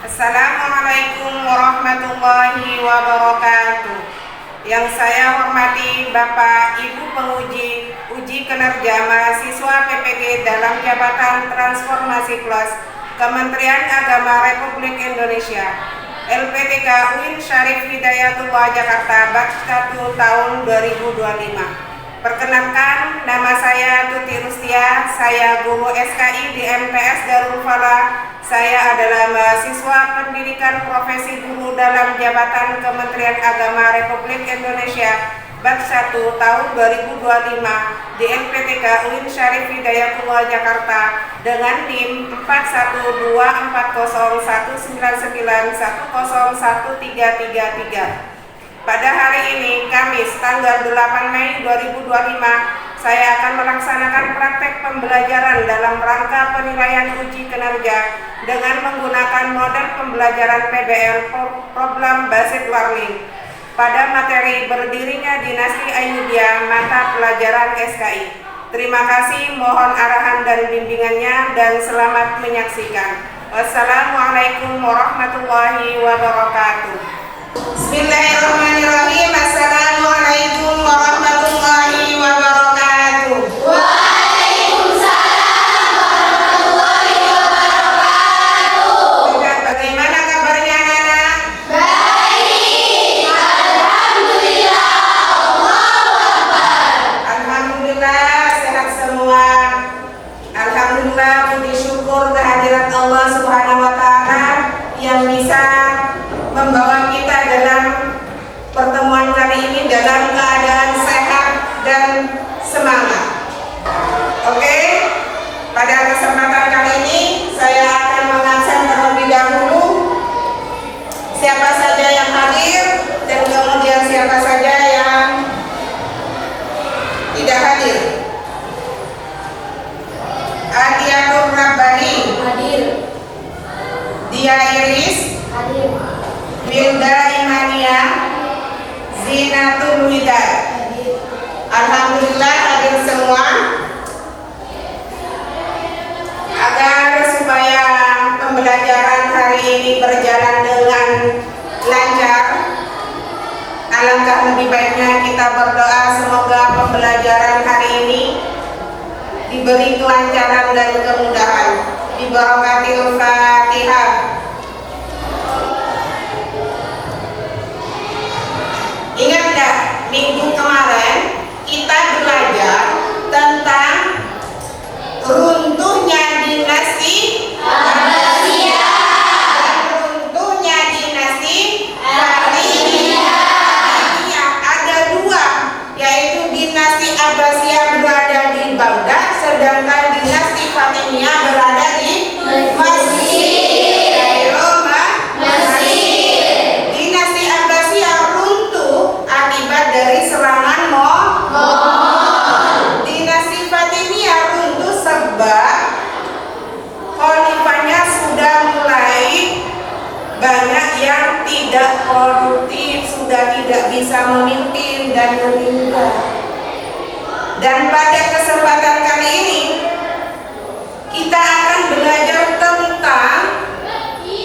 Assalamualaikum warahmatullahi wabarakatuh. Yang saya hormati Bapak Ibu penguji uji kinerja mahasiswa PPG dalam jabatan transformasi plus Kementerian Agama Republik Indonesia, LPTK UIN Syarif Hidayatullah Jakarta Batch 1 tahun 2025. Perkenalkan, nama saya Tuti Rustia, saya guru SKI di MTS Darul Falah. Saya adalah mahasiswa pendidikan profesi guru dalam jabatan Kementerian Agama Republik Indonesia Batch 1 tahun 2025 di LPTK UIN Syarif Hidayatullah Jakarta dengan NIM 41240199101333. Pada hari ini, Kamis, tanggal 8 Mei 2025, saya akan melaksanakan praktek pembelajaran dalam rangka penilaian uji kinerja dengan menggunakan model pembelajaran PBL Problem Based Learning pada materi berdirinya dinasti Ayyubiyah mata pelajaran SKI. Terima kasih, mohon arahan dan bimbingannya dan selamat menyaksikan. Wassalamualaikum warahmatullahi wabarakatuh. Bismillahirrahmanirrahim. Assalamualaikum warahmatullahi wabarakatuh. Waalaikumsalam warahmatullahi wabarakatuh. Bagaimana kabarnya anak-anak? Baik, alhamdulillah. Allahu Akbar. Alhamdulillah sehat semua. Alhamdulillah, puji syukur kehadirat Allah Subhanahu wa taala yang bisa membawa kita dalam pertemuan kali ini dalam keadaan sehat dan semangat. Oke, pada kesempatan kali ini saya akan mengabsen terlebih dahulu siapa saja yang hadir dan kemudian siapa saja yang tidak hadir. Adiatur Rabbani Hadir. Dia Iris, Hadir. Wilda Imania, Zinatul Widad. Hadir. Alhamdulillah hadir semua. Agar supaya pembelajaran hari ini berjalan dengan lancar, alangkah lebih baiknya kita berdoa semoga pembelajaran hari ini diberi kelancaran dan kemudahan. Bibarakatil Fatihah. Ingat enggak, minggu kemarin kita belajar tentang runtuhnya dinasti Abbasiyah. dan runtuhnya dinasti Fatimiyah. Ada dua, yaitu dinasti Abbasiyah berada di Baghdad, sedangkan dinasti Fatimiyah berada di Mesir. Dinasti Abbasiyah runtuh akibat dari serangan Mongol. Dinasti Fatimiyah runtuh sebab khalifahnya sudah mulai banyak yang tidak produktif, sudah tidak bisa memimpin dan meninggal. Dan pada kesempatan kali ini kita akan belajar tentang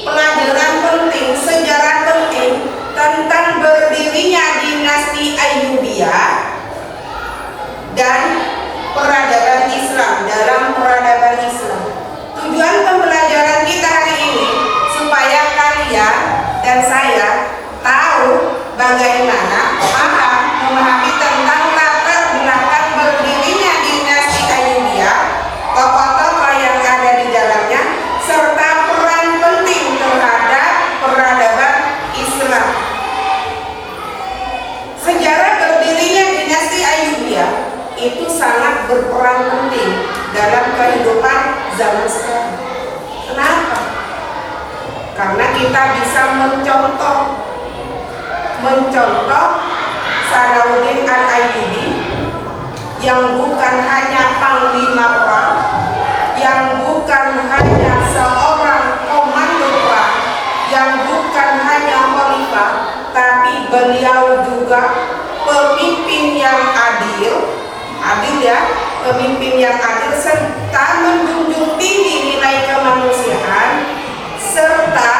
pelajaran penting, sejarah penting tentang berdirinya dinasti Ayyubiyah dan peradaban Islam, dalam peradaban Islam. Tujuan pembelajaran kita hari ini supaya kalian dan saya tahu bagaimana memahami tentang latar belakang berdirinya dinasti Ayyubiyah, tokoh-tokoh yang ada di dalamnya, serta peran penting terhadap peradaban Islam. Sejarah berdirinya dinasti Ayyubiyah itu sangat berperan penting dalam kehidupan zaman sekarang. Kenapa? Karena kita bisa mencontoh Salahuddin Al-Ayyubi yang bukan hanya panglima perang, yang bukan hanya seorang komando perang, yang bukan hanya khalifah, tapi beliau juga pemimpin yang adil ya, pemimpin yang adil serta menjunjung tinggi nilai kemanusiaan serta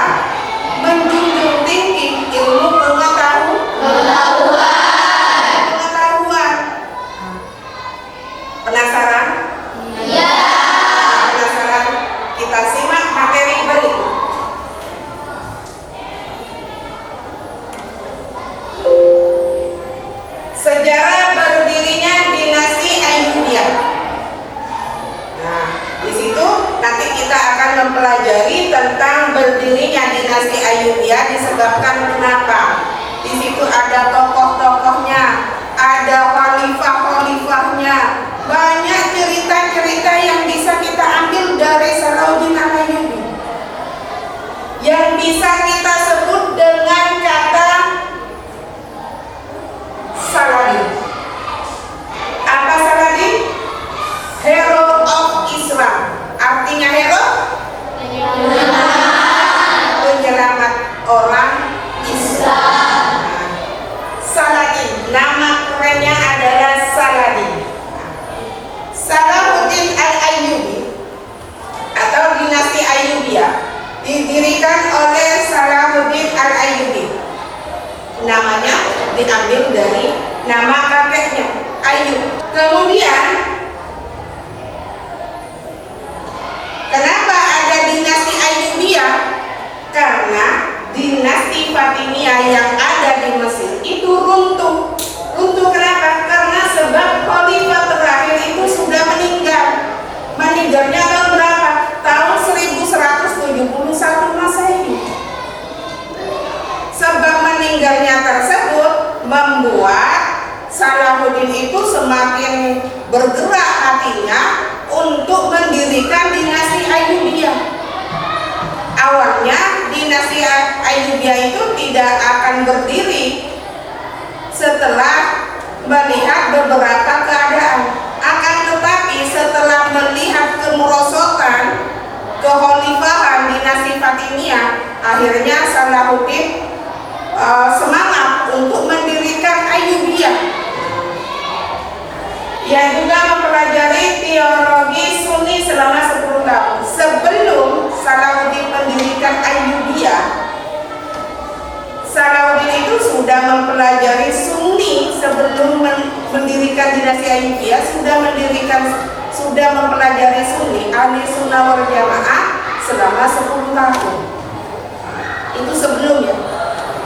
berdirinya dinasti Ayyubiyah disebabkan kenapa? Di situ ada tokoh-tokohnya, ada khalifah-khalifahnya, banyak cerita-cerita yang bisa kita ambil dari Salahuddin Al-Ayyubi, yang bisa kita sebut dengan kata Saladin. Apa Saladin? Hero of Islam. Artinya hero? Penyelamat orang Islam. Saladin, nama kerennya adalah Saladin. Salahuddin Al-Ayyubi atau dinasti Ayyubiyah didirikan oleh Salahuddin Al-Ayyubi. Namanya diambil dari nama kakeknya, Ayyub. Kemudian kenapa ada dinasti Ayyubiyah? Karena dinasti Fatimiyah yang ada di Mesir itu runtuh. Runtuh kenapa? Karena sebab khalifah terakhir itu sudah meninggal. Meninggalnya tahun berapa? Tahun 1171 Masehi. Sebab meninggalnya tersebut membuat Salahuddin itu semakin bergerak hatinya untuk mendirikan dinasti Ayyubiyah. Awalnya dinasti Ayyubiyah itu tidak akan berdiri setelah melihat beberapa keadaan. Akan tetapi setelah melihat kemerosotan kekhalifahan dinasti Fatimiyah, akhirnya Salahuddin semangat untuk mendirikan Ayyubiyah. Ia juga mempelajari teologi Sunni selama 10 tahun. Sebelum Salahuddin mendirikan Ayyubiyah, Salahuddin itu sudah mempelajari Sunni sebelum mendirikan dinasti Ayyubiyah, sudah mempelajari Sunni, ahli sunnah wal jamaah selama 10 tahun. Itu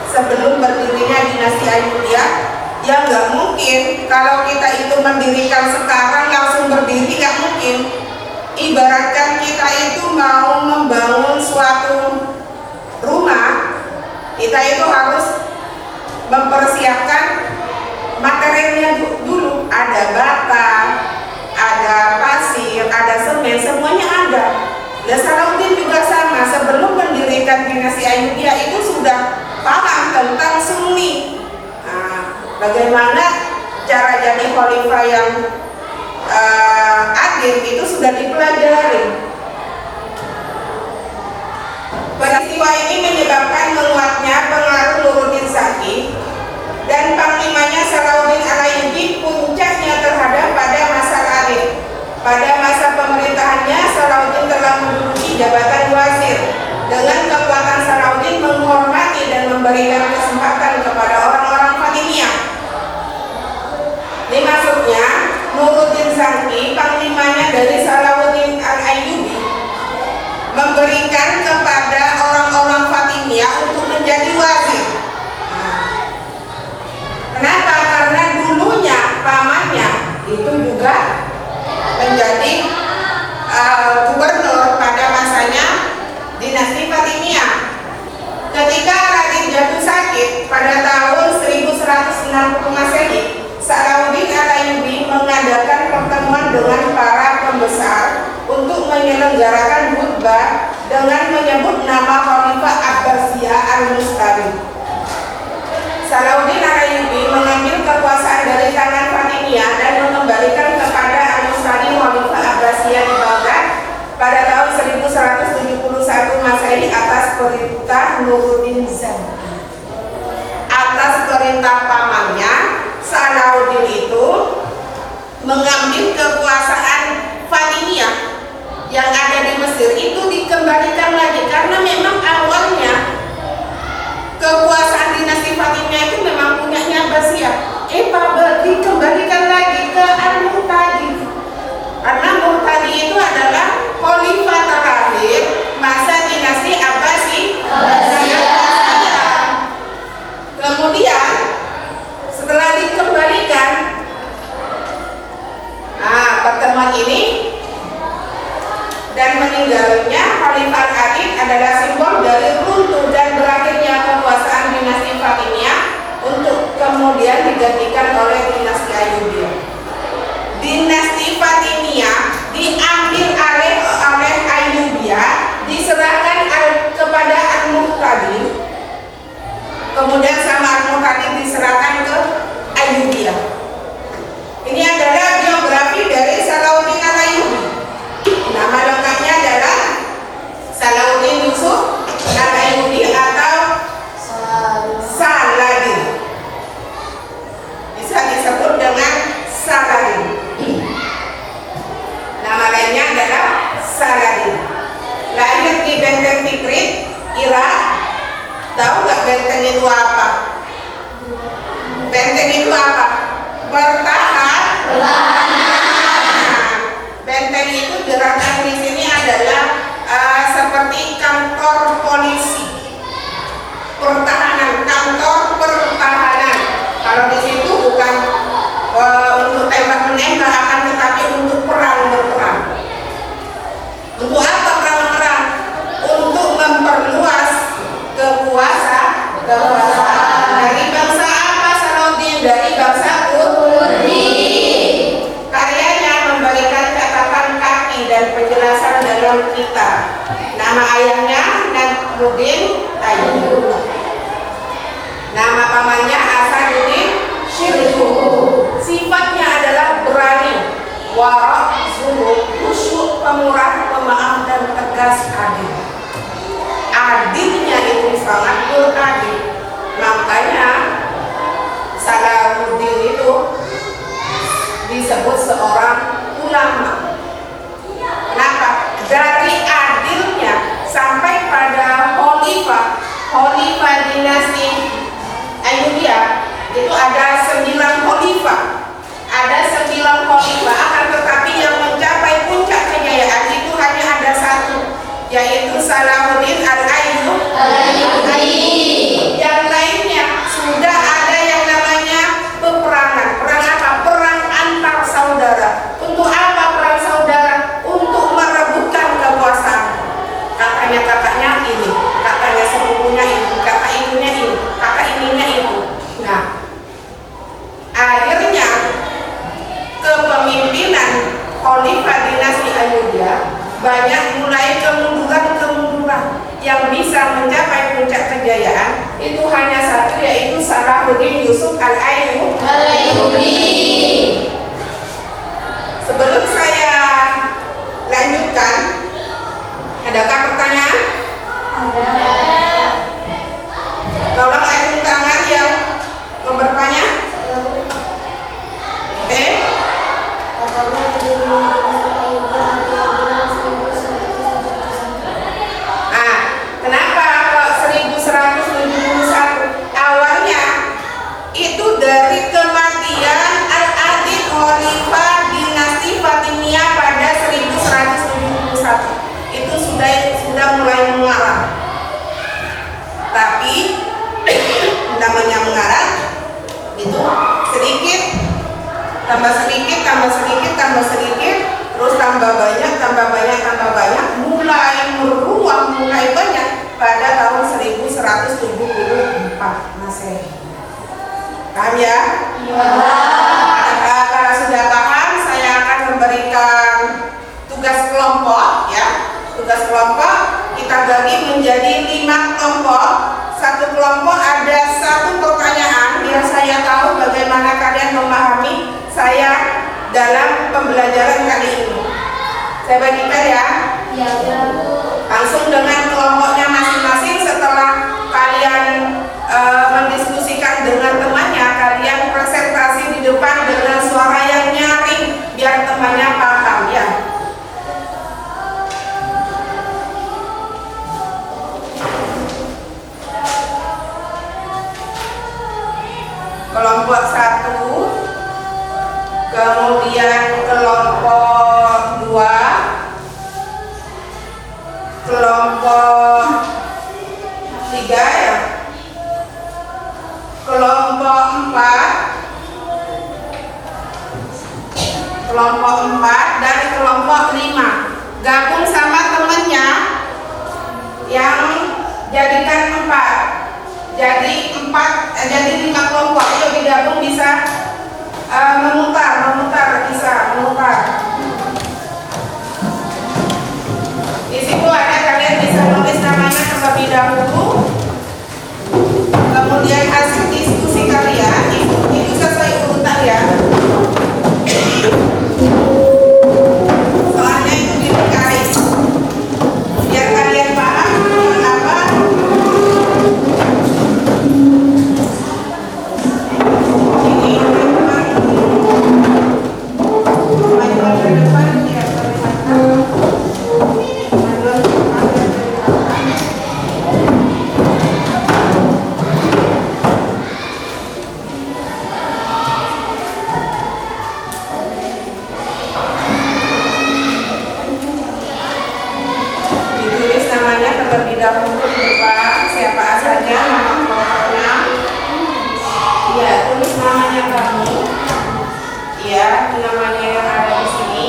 sebelum berdirinya dinasti Ayyubiyah. Ya nggak mungkin kalau kita itu mendirikan sekarang langsung berdiri, nggak mungkin. Ibaratkan kita itu mau membangun suatu rumah, kita itu harus mempersiapkan materialnya dulu. Ada bata, ada pasir, ada semen, semuanya ada. Dan Salahuddin juga sama, sebelum mendirikan dinasti Ayyubiyah itu sudah paham tentang Sunni. Bagaimana cara jadi khalifah yang adil itu sudah dipelajari. Peristiwa ini menyebabkan menguatnya pengaruh Nuruddin Saki dan panglimanya Salahuddin Al-Ayyubi puncaknya terhadap pada masa akhir. Pada masa pemerintahannya Salahuddin telah menduduki jabatan wazir. Dengan kekuatan Salahuddin menghormati dan memberikan kesempatan kepada orang-orang Fatimiyah. Ini maksudnya Nuruddin Saki, panglimanya dari Salahuddin Al-Ayyubi, memberikan kepada orang-orang Fatimiyah untuk menjadi wazir. Kenapa? Karena dulunya pamannya itu juga menjadi gubernur pada masanya dinasti Fatimiyah. Ketika Raden jatuh sakit pada tahun 1160 Masehi, Salahuddin Al-Ayyubi mengadakan pertemuan dengan para pembesar untuk menyelenggarakan khutbah dengan menyebut nama Khalifah Abbasiyah Al-Mustari. Salahuddin Al-Ayyubi mengambil kekuasaan dari tangan Fatimiyah dan mengembalikan kepada Al-Mustari Khalifah Abbasiyah di Baghdad pada tahun 1171 Masehi atas perintah Nuruddin Zanki. Atas perintah pamannya, Salahuddin itu mengambil kekuasaan Fatimiyah yang ada di Mesir itu dikembalikan lagi, karena memang awalnya kekuasaan dinasti Fatimiyah itu memang punyanya Abbasiyah. Dikembalikan lagi ke Al-Mu'tadi, karena Mu'tadi itu adalah khalifah terakhir masa dinasti Abbasiyah. Kemudian setelah dikembalikan, pertemuan ini dan meninggalnya Khalifah Al-Adid adalah simbol dari kemudian digantikan oleh dinasti Ayyubiyah. Dinasti Fatimiyah diambil oleh Ayyubiyah, diserahkan kepada Al-Mu'tadim, kemudian sama Al-Mu'tadim diserahkan ke Ayyubiyah. Ini adalah biografi dari Salahuddin Al-Ayyubi. Nama lengkapnya adalah Salahuddin Yusuf Al-Ayyubi atau Saladin. Bisa disebut dengan Saladin. Nama lainnya adalah Saladin. Lahir di Benteng Tikrit, Irak. Tahu nggak benteng itu apa? Benteng itu apa? Pertahanan. Benteng itu gerakan di sini adalah seperti kantor polisi. Pertahanan, kantor pertahanan. Kalau di situ bukan untuk tembak menembak, akan tetapi untuk perang berperang. Untuk apa perang berperang? Untuk memperluas kekuasaan. Dari bangsa apa Salahuddin? Dari bangsa Kurdi. Karyanya memberikan catatan kaki dan penjelasan dalam kitab. Nama ayahnya Najmuddin Ayyub. Nama pamannya Asaduddin Syirkuh. Sifatnya adalah berani, warak, zuhud, khusyuk, pemurah, pemaaf, dan tegas adil. Adilnya itu sangat beradil. Makanya Salahuddin itu disebut seorang ulama. Kenapa? Dari adilnya sampai pada Khalifah dinasti Ayyubiyah itu ada 9 khalifah. Ada 9 khalifah, akan tetapi yang mencapai puncak kejayaan itu hanya ada satu, yaitu Salahuddin Al-Ayyubi. Yang lainnya sudah ada yang namanya peperangan. Perang apa? Perang antar saudara. Untuk apa perang saudara? Untuk merebutkan kekuasaan. Katanya kakaknya ini, katanya sepupunya ini, kakak ibunya ini, kakak ininya itu. Nah, akhirnya kepemimpinan Khalifah dinasti Ayyubiyah banyak mulai kemunduran yang bisa mencapai puncak kejayaan itu hanya satu, yaitu Salahuddin Yusuf Al-Ayyubi. Sebelum saya lanjutkan, adakah pertanyaan? Tolong angkat tangan yang mau bertanya. Oke. Kenapa kok 1171? Awalnya itu dari kematian Al-Adid Khalifah dinasti Fatimiyah pada 1171. Itu sudah mulai mengarah. Tapi namanya mengarah itu sedikit, tambah sedikit, terus tambah banyak, mulai meruang, mulai banyak pada tahun 1174 Masehi. Paham ya? Kalau sudah paham, saya akan memberikan tugas kelompok ya. Tugas kelompok kita bagi menjadi 5 kelompok. Satu kelompok ada 1 pertanyaan biar saya tahu bagaimana kalian memahami saya dalam pembelajaran kali ini. Saya bagikan ya. Langsung dengan kelompoknya masing-masing. Setelah kalian mendiskusikan dengan temannya, kalian presentasi di depan dengan suara yang nyaring biar temannya paham ya. Kelompok 1, kemudian kelompok 2, kelompok 3 ya, kelompok 4 dan kelompok 5. Gabung sama temennya yang jadikan 4. Jadi 5 kelompok. Yuk digabung. Kemudian hasil diskusi kalian itu sesuai urutan ya. Soalnya itu diberkahi biar kalian paham kenapa ini majuan ke depan ya kelihatan. Majuan ke depan ya kelihatan. Ditulis namanya terlebih dahulu di depan, siapa saja, nama kelompoknya. Iya, tulis namanya kamu. Iya, itu namanya yang ada di sini.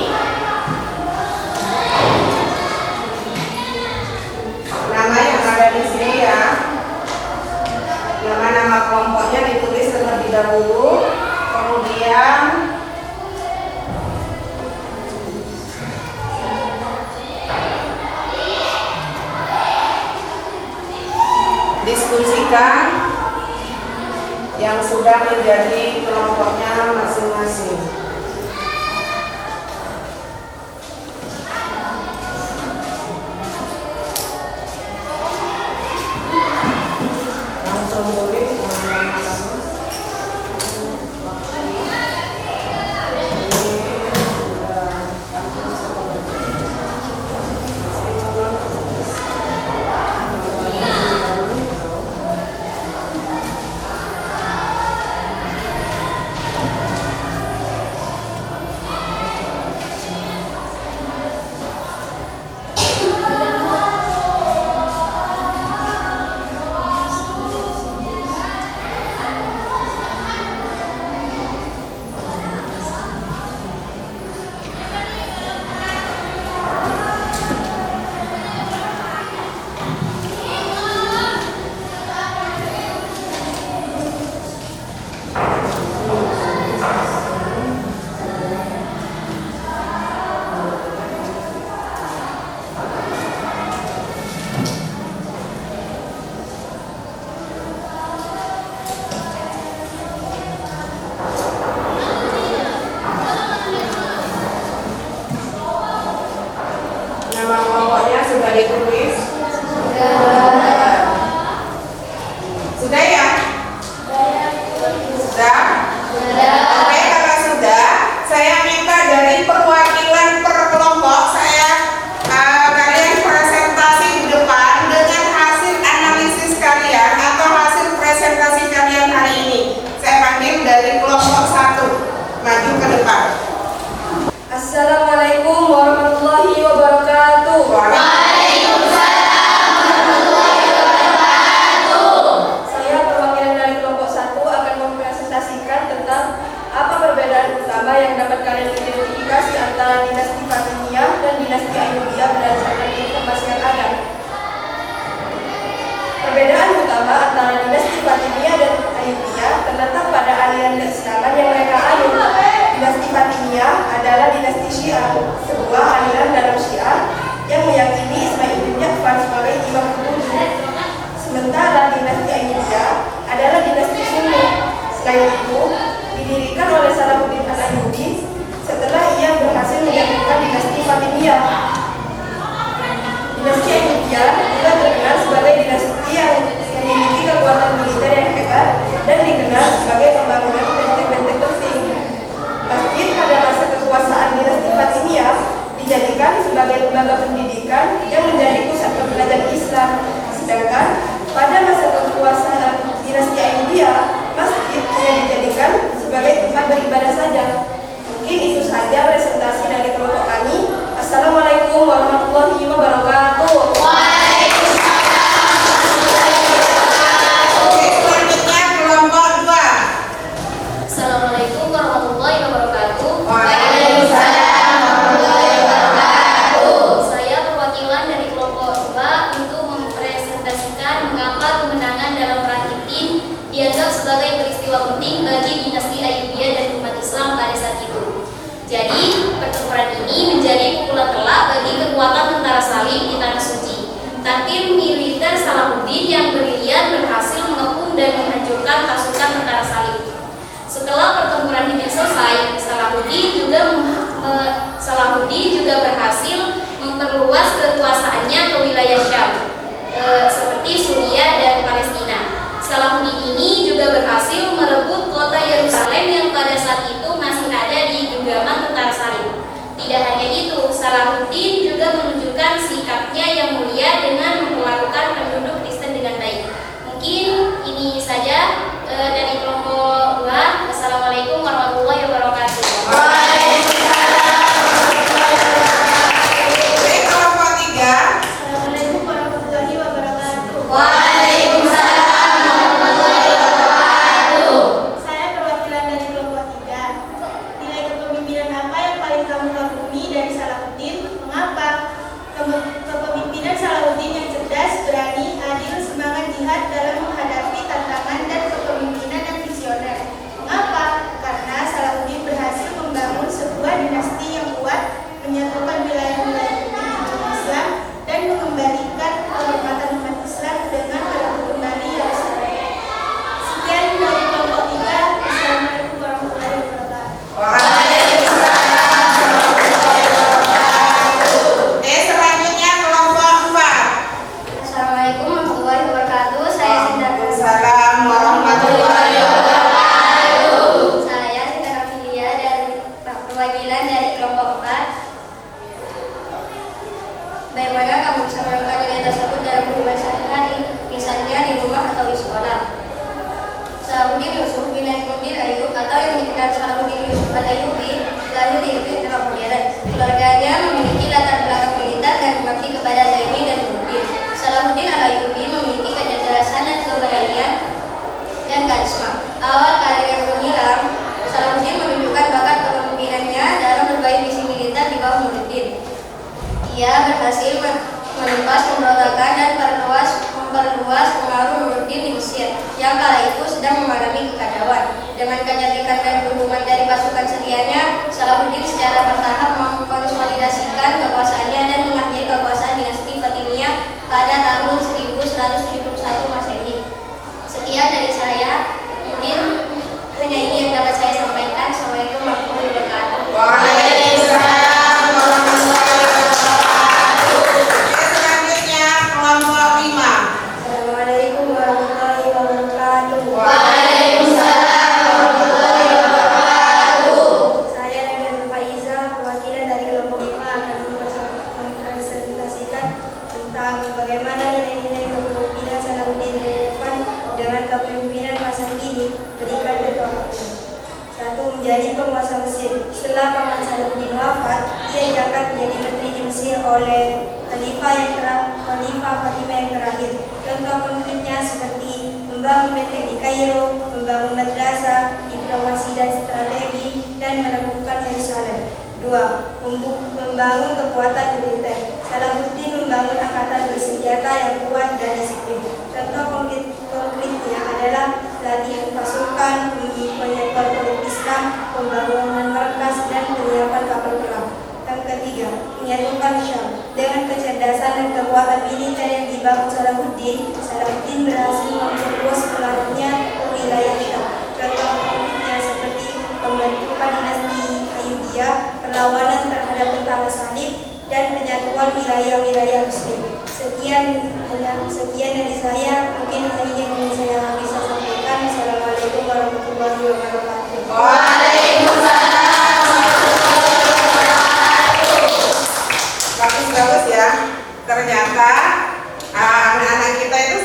Nama yang ada di sini ya. Nama-nama kelompoknya ditulis terlebih dahulu. Kemudian diskusikan yang sudah menjadi kelompoknya masing-masing. Langsung boleh nama kelompoknya sudah ditulis. Sudah ya? Sudah? Oke, kalau sudah, saya minta dari perwakilan per kelompok kalian presentasi di depan dengan hasil analisis kalian atau hasil presentasi kalian hari ini. Saya panggil dari kelompok 1 maju ke depan. Assalamualaikum warahmatullahi wabarakatuh. Saya perwakilan dari kelompok 1 akan mempresentasikan tentang apa perbedaan utama yang dapat kalian identifikasi antara dinasti Fatimiyah dan dinasti Ayyubiyah berdasarkan informasi yang ada. Perbedaan utama antara dinasti Fatimiyah dan Ayyubiyah terletak pada aliran keislaman yang mereka anut. Dinasti Fatimiyah adalah dinasti Syiah, sebuah aliran dalam Syiah yang meyakini Ismail bin Ja'far sebagai imam ketujuh. Sementara dinasti Ayyubiyah adalah dinasti Sunni. Selain itu, didirikan oleh Salahuddin Al-Ayyubi setelah ia berhasil menjatuhkan dinasti Fatimiyah. Dinasti Ayyubiyah juga terkenal sebagai dinasti yang memiliki kekuatan militer yang hebat dan dikenal sebagai pembangunan benteng-benteng penting. Masjid pada masa kekuasaan dinasti Fatimiyah dijadikan sebagai lembaga pendidikan yang menjadi pusat pembelajaran Islam. Sedangkan pada masa kekuasaan dinasti Ayyubiyah, masjid hanya dijadikan sebagai tempat beribadah saja. Mungkin itu saja presentasi dari kelompok kami. Assalamualaikum warahmatullahi wabarakatuh. Oke, selanjutnya kelompok 2. Assalamualaikum warahmatullahi wabarakatuh. Waalaikumsalam warahmatullahi wabarakatuh. Saya perwakilan dari kelompok 2 untuk mempresentasikan mengapa kemenangan dalam perang Hittin dianggap sebagai peristiwa penting bagi dinasti Ayyubiyah dan umat Islam pada saat itu. Jadi, pertempuran ini menjadi pukulan telak bagi kekuatan tentara Salim di Tanah Suci. Takdir militer Salahuddin yang brilian berhasil mengepung dan menghancurkan juga berhasil merebut kota Yerusalem yang pada saat itu masih ada di genggaman tentara salib. Tidak hanya itu, Salahuddin juga menunjukkan sikapnya yang mulia dengan memperlakukan penduduk Kristen dengan baik. Mungkin ini saja dari kelompok 2. Wassalamualaikum warahmatullahi wabarakatuh. Oke, kelompok 3. Assalamualaikum warahmatullahi wabarakatuh. Waalaikumsalam warahmatullahi wabarakatuh. Saya perwakilan dari kelompok 3. Nilai kepemimpinan apa yang paling kamu kagumi dari Salahuddin? Mengapa? Kepemimpinan Salahuddin yang cerdas, berani, adil, semangat jihad dalam menghadapi tantangan dan kepemimpinan yang visioner. Mengapa? Karena Salahuddin berhasil membangun sebuah dinasti yang kuat, menyatukan wilayah-wilayah Islam dan mengembalikan kehormatan umat Islam dengan merebut kembali Yerusalem. Sekian dari kelompok 3. Assalamualaikum warahmatullahi wabarakatuh. Oke, selanjutnya kelompok 4. Assalamualaikum warahmatullahi wabarakatuh. Saya Sinta Waalaikumsalam warahmatullahi wabarakatuh. Saya Sinta Filia dari perwakilan dari kelompok 4. Bagaimana kamu bisa melakukan nilai tersebut dalam kehidupan sehari-hari, misalnya di rumah atau di sekolah? Salahuddin Yusuf bin Ainuddin Ayyub atau yang dikenal Salahuddin Yusuf al-Ayyubi lahir di Inggris era modern. Keluarganya memiliki latar belakang militer dan berbakti kepada Zaini dan Nuruddin. Salahuddin al-Ayyubi memiliki kecerdasan dan keberanian dan karisma. Awal karir yang gemilang, Salahuddin menunjukkan bakat kepemimpinannya dalam berbagai misi militer di bawah Nuruddin. Ia berhasil menumpas pemberontakan dan memperluas pengaruh Nuruddin di Mesir yang kala itu sedang mengalami kekacauan. Dengan kecerdikan dan dukungan dari pasukan setianya, Salahuddin secara bertahap mengkonsolidasikan kekuasaannya dan mengakhiri kekuasaan dinasti Fatimiyah pada tahun 1171 Masehi. Sekian dari saya, mungkin hanya ini yang dapat saya sampaikan. Assalamualaikum warahmatullahi wabarakatuh. Waalaikumsalam warahmatullahi wabarakatuh. Oke, selanjutnya kelompok 5. Assalamualaikum warahmatullahi wabarakatuh. Waalaikumsalam warahmatullahi wabarakatuh. Saya Nadia Faiza, perwakilan dari kelompok 5 akan mempresentasikan tentang bagaimana nilai-nilai kepemimpinan Salahuddin relevan dengan kepemimpinan masa kini. Berikan beberapa. 1. Menjadi penguasa Mesir. Setelah Paman Salahuddin wafat, ia diangkat menjadi menteri di Mesir oleh Khalifah Fatimah yang terakhir. Contoh konkretnya seperti membangun benteng di Kairo, membangun madrasah, diplomasi dan strategi, dan menemukan Yerusalem. 2. Membangun kekuatan militer. Salahuddin membangun angkatan bersenjata yang kuat dan disiplin. Contoh konkretnya adalah latihan pasukan, penyerbuan politik Islam, pembangunan markas, dan penyiapan kapal perang. Yang ketiga, menyatukan Syam. Dengan kecerdasan dan kekuatan militer yang dibangun Salahuddin berhasil memperluas pengaruhnya ke wilayah Syam. Contoh konkretnya seperti pembentukan dinasti Ayyubiyah, perlawanan terhadap tentara salib, dan penyatuan wilayah-wilayah Muslim. Sekian dari saya, mungkin hanya yang ingin saya bisa sampaikan. Assalamualaikum warahmatullahi wabarakatuh. Waalaikumsalam warahmatullahi wabarakatuh. Bagus ya. Ternyata anak-anak kita itu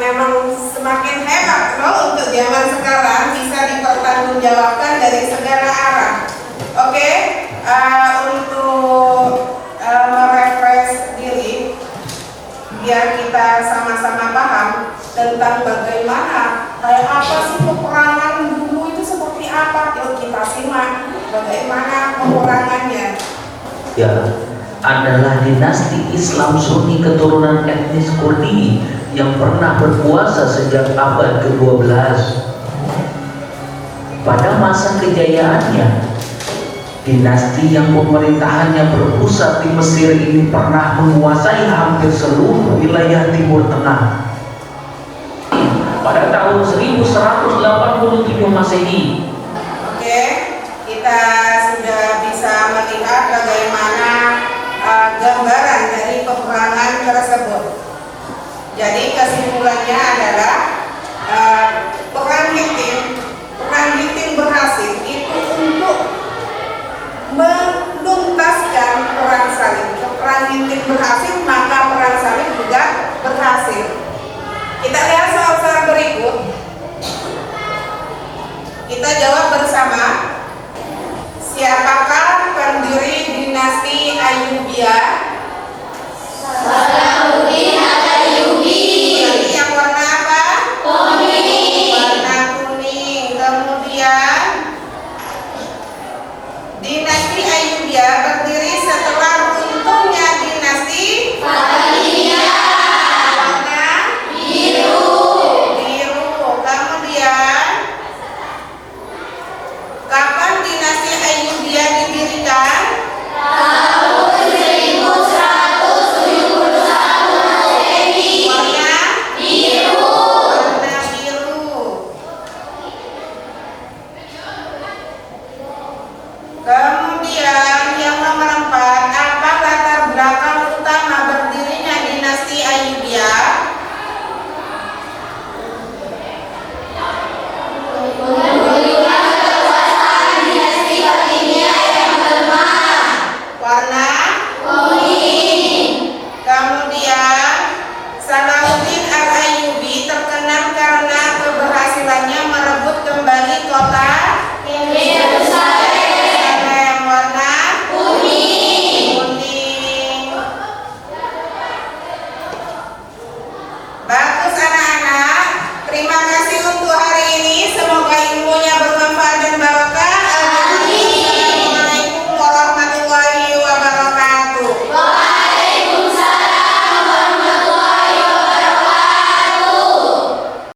memang semakin hebat loh untuk zaman sekarang, bisa dipertanggungjawabkan dari segala arah. Oke, untuk merefresh diri biar kita sama-sama paham tentang bagaimana kayak apa sih peperangan dulu itu seperti apa. Yuk kita simak bagaimana peperangannya. Ya, adalah dinasti Islam Sunni keturunan etnis Kurdi yang pernah berkuasa sejak abad ke-12. Pada masa kejayaannya, dinasti yang pemerintahannya berpusat di Mesir ini pernah menguasai hampir seluruh wilayah Timur Tengah. Pada tahun 1187 Masehi, Oke, kita sudah bisa melihat bagaimana gambaran dari peperangan tersebut. Jadi kesimpulannya adalah perang itu berhasil, maka perang salib juga berhasil. Kita lihat soal berikut. Kita jawab bersama.